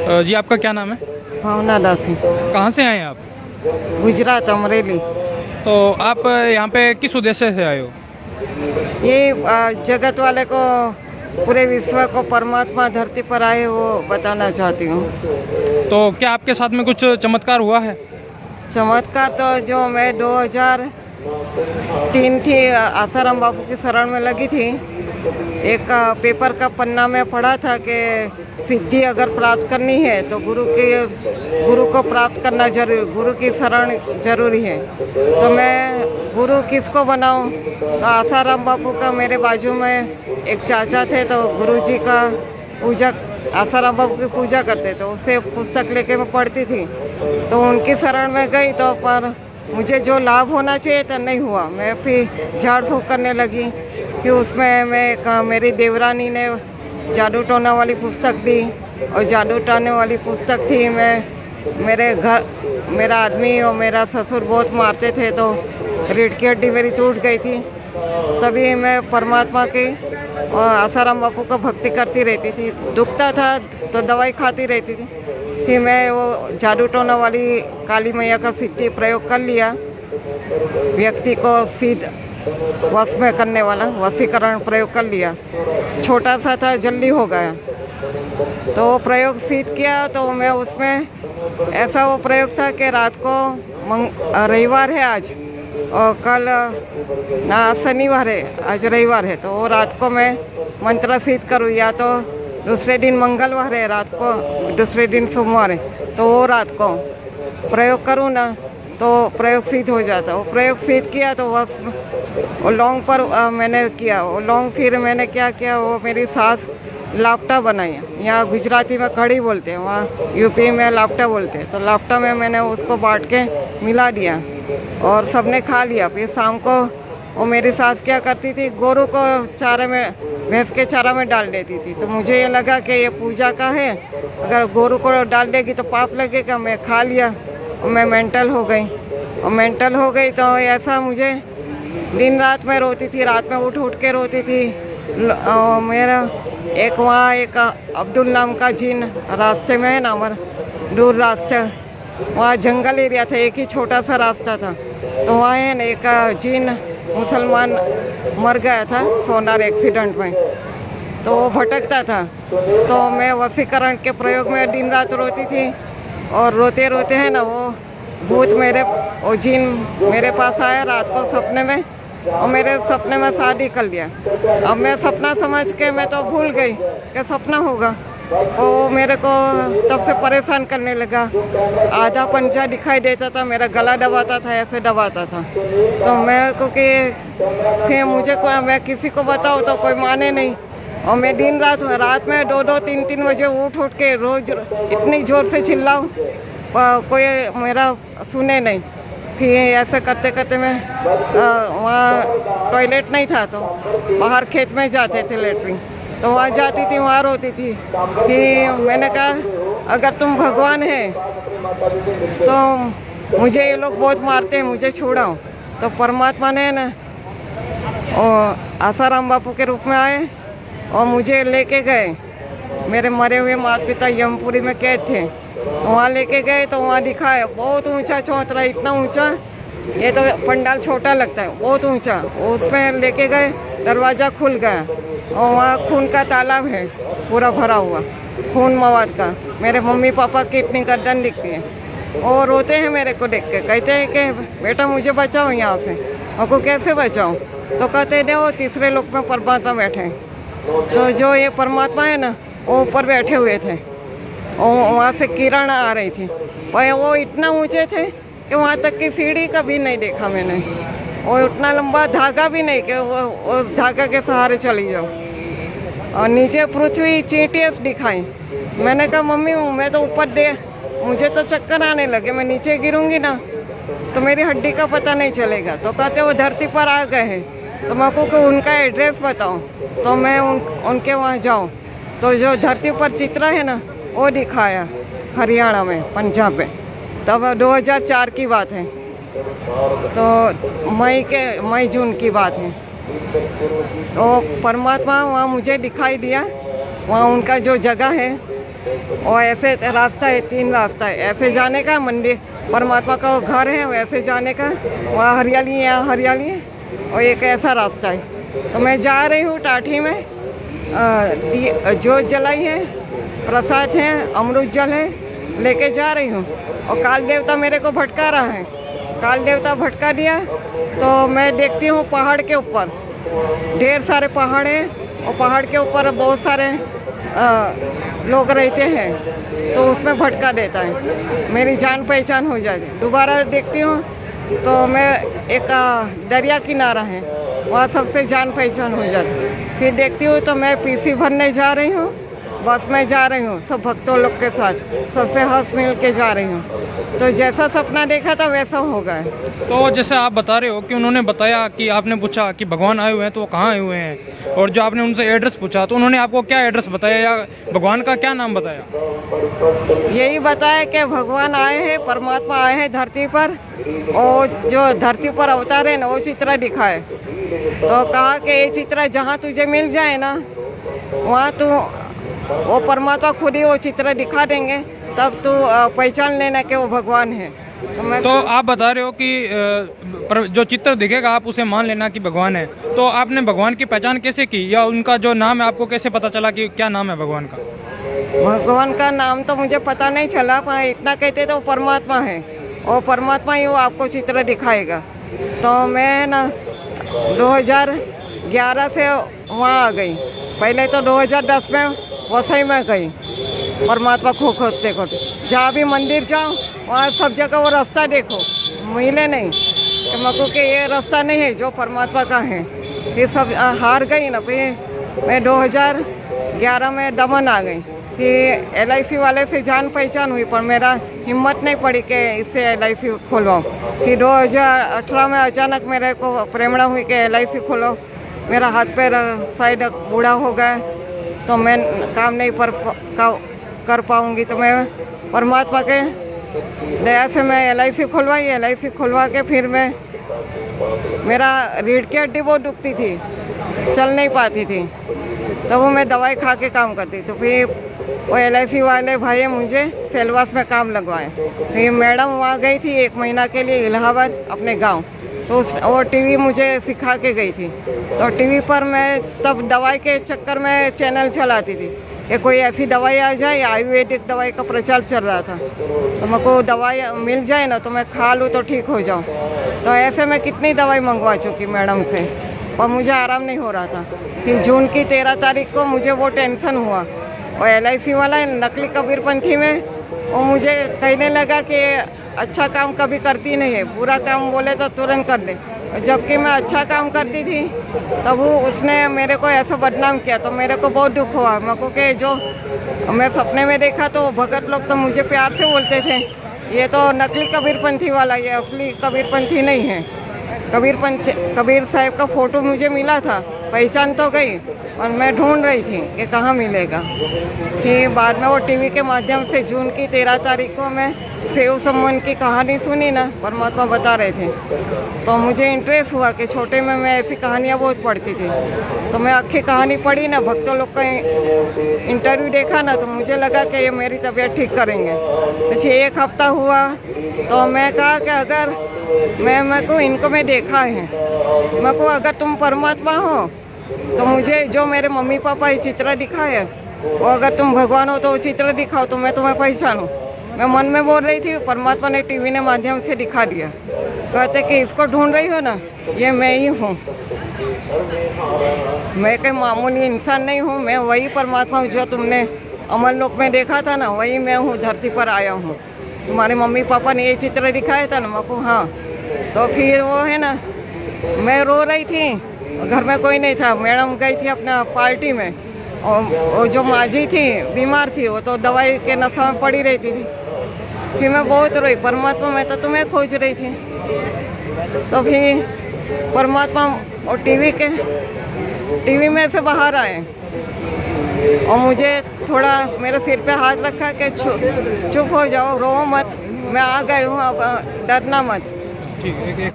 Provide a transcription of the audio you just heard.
जी आपका क्या नाम है? भावना दासी, कहाँ से आए हैं आप? गुजरात, अमरेली। तो आप यहाँ पे किस उद्देश्य से आए हो? ये जगत वाले को, पूरे विश्व को परमात्मा धरती पर आए वो बताना चाहती हूँ। तो क्या आपके साथ में कुछ चमत्कार हुआ है? चमत्कार तो जो मैं 2003 थी, आसाराम बापू की शरण में लगी थी। एक पेपर का पन्ना में पढ़ा था कि सिद्धि अगर प्राप्त करनी है तो गुरु को प्राप्त करना जरूरी, गुरु की शरण जरूरी है। तो मैं गुरु किसको बनाऊं? तो आसाराम बापू का मेरे बाजू में एक चाचा थे, तो गुरु जी का पूजा, आसाराम बापू की पूजा करते, तो उससे पुस्तक लेके मैं पढ़ती थी। तो उनकी शरण में गई तो पर मुझे जो लाभ होना चाहिए था नहीं हुआ। मैं फिर झाड़ फूँक करने लगी। फिर उसमें मेरी देवरानी ने जादू टोना वाली पुस्तक दी, और जादू टोने वाली पुस्तक थी। मेरा आदमी और मेरा ससुर बहुत मारते थे, तो रीढ़ की हड्डी मेरी टूट गई थी। तभी मैं परमात्मा की और आसाराम बापू को भक्ति करती रहती थी। दुखता था तो दवाई खाती रहती थी। फिर मैं वो जादू टोना वाली काली मैया का सिद्धि प्रयोग कर लिया, व्यक्ति को सिद्ध वश में करने वाला वशीकरण प्रयोग कर लिया। छोटा सा था, जल्दी हो गया। तो वो प्रयोग सिद्ध किया। तो मैं उसमें ऐसा वो प्रयोग था कि रात को रविवार है आज, और कल ना शनिवार है, आज रविवार है, तो वो रात को मैं मंत्र सिद्ध करूँ, या तो दूसरे दिन मंगलवार है रात को, दूसरे दिन सोमवार है, तो वो रात को प्रयोग करूँ ना तो प्रयोग सिद्ध हो जाता। वो प्रयोग सिद्ध किया तो बस वो लौंग पर मैंने किया। वो लौंग फिर मैंने क्या किया, वो मेरी सास लापटा बनाई। यहाँ गुजराती में कड़ी बोलते हैं, वहाँ यूपी में लापटा बोलते हैं। तो लापटा में मैंने उसको बांट के मिला दिया और सबने खा लिया। फिर शाम को वो मेरी सास क्या करती थी, गोरू को चारे में, भैंस के चारा में डाल देती थी। तो मुझे ये लगा कि ये पूजा का है, अगर गोरू को डाल देगी तो पाप लगेगा। मैं खा लिया और मैं मेंटल हो गई। और मेंटल हो गई तो ऐसा मुझे दिन रात में रोती थी, रात में उठ उठ के रोती थी। मेरा एक अब्दुल नाम का जिन रास्ते में है ना, हमारा दूर रास्ते, वहाँ जंगल एरिया था, एक ही छोटा सा रास्ता था। तो वहाँ है ना एक जिन मुसलमान मर गया था सोनार एक्सीडेंट में, तो वो भटकता था। तो मैं वशीकरण के प्रयोग में दिन रात रोती थी, और रोते रोते है ना वो भूत वो जिन मेरे पास आया रात को सपने में, और मेरे सपने में शादी कर लिया। अब मैं सपना समझ के मैं तो भूल गई कि सपना होगा। तो वो मेरे को तब से परेशान करने लगा। आधा पंजा दिखाई देता था, मेरा गला दबाता था, ऐसे दबाता था। तो मैं फिर मैं किसी को बताऊँ तो कोई माने नहीं। और मैं दिन रात में 2-2, 3-3 बजे उठ के रोज इतनी ज़ोर से चिल्लाऊँ, कोई मेरा सुने नहीं। फिर ऐसे करते करते मैं वहाँ टॉयलेट नहीं था, तो बाहर खेत में जाते थे लेटरिन, तो वहाँ जाती थी, वहाँ रोती थी। फिर मैंने कहा अगर तुम भगवान है तो मुझे ये लोग बहुत मारते हैं, मुझे छोड़ाओ। तो परमात्मा ने ना और आसाराम बापू के रूप में आए और मुझे लेके गए। मेरे मरे हुए माता पिता यमपुरी में कैद थे, वहाँ लेके गए तो वहाँ दिखाया बहुत ऊंचा चौतरा, इतना ऊंचा, ये तो पंडाल छोटा लगता है, बहुत ऊंचा। उसमें लेके गए, दरवाज़ा खुल गया और वहाँ खून का तालाब है पूरा भरा हुआ, खून मवाद का। मेरे मम्मी पापा की इतनी गर्दन दिखती है, और रोते हैं मेरे को देख के, कहते हैं कि बेटा मुझे बचाओ यहाँ से। आपको कैसे बचाऊँ? तो कहते हैं वो तीसरे लोक में परमात्मा बैठे हैं। तो जो ये परमात्मा है ना, वो ऊपर बैठे हुए थे, और वहाँ से किरण आ रही थी। वो इतना ऊंचे थे कि वहाँ तक की सीढ़ी कभी नहीं देखा मैंने। और उतना लंबा धागा भी नहीं कि वो उस धागा के सहारे चली जाओ। और नीचे पृथ्वी चींटियाँ दिखाई। मैंने कहा मम्मी मैं तो ऊपर दे, मुझे तो चक्कर आने लगे, मैं नीचे गिरूंगी ना तो मेरी हड्डी का पता नहीं चलेगा। तो कहते वो धरती पर आ गए हैं, तो मेरे को उनका एड्रेस बताओ तो मैं उनके वहाँ जाऊँ। तो जो धरती पर चित्र है ना वो दिखाया, हरियाणा में, पंजाब में। तब 2004 की बात है, तो मई जून की बात है। तो परमात्मा वहाँ मुझे दिखाई दिया, वहाँ उनका जो जगह है और ऐसे रास्ता है, 3 रास्ता है, ऐसे जाने का मंदिर परमात्मा का वो घर है, वैसे जाने का, वहाँ हरियाली है, यहाँ हरियाली है, और एक ऐसा रास्ता है। तो मैं जा रही हूँ टाठी में, जोत जलाई है, प्रसाद है, अमृत जल है, लेके जा रही हूँ। और काल देवता मेरे को भटका रहा है, काल देवता भटका दिया। तो मैं देखती हूँ पहाड़ के ऊपर ढेर सारे पहाड़ हैं, और पहाड़ के ऊपर बहुत सारे लोग रहते हैं, तो उसमें भटका देता है, मेरी जान पहचान हो जाती। दोबारा देखती हूँ तो मैं एक दरिया किनारा है, वहाँ सबसे जान पहचान हो जाती। फिर देखती हूँ तो मैं पीसी भरने जा रही हूँ, बस में जा रही हूँ सब भक्तों लोग के साथ, सबसे हंस मिल के जा रही हूँ। तो जैसा सपना देखा था वैसा हो गया। तो जैसे आप बता रहे हो कि उन्होंने बताया कि आपने पूछा कि भगवान आए हुए हैं तो वो कहाँ आए हुए हैं, और जो आपने उनसे एड्रेस पूछा तो उन्होंने आपको क्या एड्रेस बताया या भगवान का क्या नाम बताया? यही बताया कि भगवान आए हैं, परमात्मा आए हैं धरती पर, और जो धरती पर अवतार है ना वो चित्र दिखाए। तो कहा कि ये चित्र जहाँ तुझे मिल जाए ना, वहाँ तू वो परमात्मा खुद ही वो चित्र दिखा देंगे, तब तू पहचान लेना कि वो भगवान है। तो आप बता रहे हो कि जो चित्र दिखेगा आप उसे मान लेना कि भगवान है। तो आपने भगवान की पहचान कैसे की, या उनका जो नाम है आपको कैसे पता चला कि क्या नाम है भगवान का? भगवान का नाम तो मुझे पता नहीं चला, पर इतना कहते तो परमात्मा है, और परमात्मा ही वो आपको चित्र दिखाएगा। तो मैं ना 2011 से वहाँ आ गई, पहले तो 2010 में वसई में गई परमात्मा खोते खोते। जहाँ भी मंदिर जाओ वहाँ सब जगह वो रास्ता देखो, मिले नहीं कि मको के ये रास्ता नहीं है जो परमात्मा का है। ये सब हार गई ना। फिर मैं 2011 में दमन आ गई, फिर LIC वाले से जान पहचान हुई, पर मेरा हिम्मत नहीं पड़ी कि इससे LIC खोलवाऊँ। फिर 2018 में अचानक मेरे को प्रेरणा हुई कि LIC खोलो। मेरा हाथ पैर शायद बूढ़ा हो गया, तो मैं काम नहीं कर पाऊँगी। तो मैं परमात्मा के दया से मैं LIC खुलवाई। LIC खुलवा के फिर मैं मेरा रीढ़ की हड्डी बहुत दुखती थी, चल नहीं पाती थी, तब वो मैं दवाई खा के काम करती। तो फिर वो LIC वाले भाई मुझे सेलवास में काम लगवाए। फिर मैडम वहाँ गई थी 1 महीना के लिए इलाहाबाद अपने गांव, तो वो टीवी मुझे सिखा के गई थी। तो टीवी पर मैं तब दवाई के चक्कर में चैनल चलाती थी कि कोई ऐसी दवाई आ जाए, आयुर्वेदिक दवाई का प्रचार चल रहा था, तो मेरे को दवाई मिल जाए ना तो मैं खा लूँ तो ठीक हो जाऊँ। तो ऐसे मैं कितनी दवाई मंगवा चुकी मैडम से, और मुझे आराम नहीं हो रहा था। फिर जून की 13 तारीख को मुझे वो टेंशन हुआ, और LIC वाला नकली कबीरपंथी में वो मुझे कहने लगा कि अच्छा काम कभी करती नहीं है, बुरा काम बोले तो तुरंत कर दे। जबकि मैं अच्छा काम करती थी तब वो उसने मेरे को ऐसा बदनाम किया, तो मेरे को बहुत दुख हुआ। मेरे को कि जो मैं सपने में देखा तो भगत लोग तो मुझे प्यार से बोलते थे, ये तो नकली कबीरपंथी वाला, ये असली कबीरपंथी नहीं है। कबीर साहब का फ़ोटो मुझे मिला था, पहचान तो गई, और मैं ढूंढ रही थी कि कहाँ मिलेगा। फिर बाद में वो टीवी के माध्यम से जून की 13 तारीख को मैं सेव सम्मान की कहानी सुनी ना, परमात्मा बता रहे थे, तो मुझे इंटरेस्ट हुआ कि छोटे में मैं ऐसी कहानियाँ बहुत पढ़ती थी। तो मैं आखिर कहानी पढ़ी ना, भक्तों लोग का इंटरव्यू देखा ना, तो मुझे लगा कि ये मेरी तबीयत ठीक करेंगे। तो 1 हफ्ता हुआ तो मैं कहा कि अगर मेरे को इनको मैं देखा है, मेरे को अगर तुम परमात्मा हो तो मुझे जो मेरे मम्मी पापा ये चित्र दिखाए, वो अगर तुम भगवान हो तो वो चित्र दिखाओ तो मैं तुम्हें पहचानूँ। मैं मन में बोल रही थी, परमात्मा ने टीवी ने माध्यम से दिखा दिया। कहते कि इसको ढूंढ रही हो ना, ये मैं ही हूँ। मैं कोई मामूली इंसान नहीं हूँ, मैं वही परमात्मा हूँ जो तुमने अमर लोक में देखा था ना, वही मैं हूँ, धरती पर आया हूँ। तुम्हारे मम्मी पापा ने ये चित्र दिखाया था ना मेरे को। हाँ, तो फिर वो है ना, मैं रो रही थी, घर में कोई नहीं था। मैडम गई थी अपना पार्टी में, और जो माझी थी बीमार थी, वो तो दवाई के नशा में पड़ी रहती थी। फिर मैं बहुत रोई, परमात्मा मैं तो तुम्हें खोज रही थी। तो फिर परमात्मा और टीवी में से बाहर आए, और मुझे थोड़ा मेरे सिर पे हाथ रखा कि चुप हो जाओ, रो मत, मैं आ गई हूँ, अब डरना मत। ठीक है।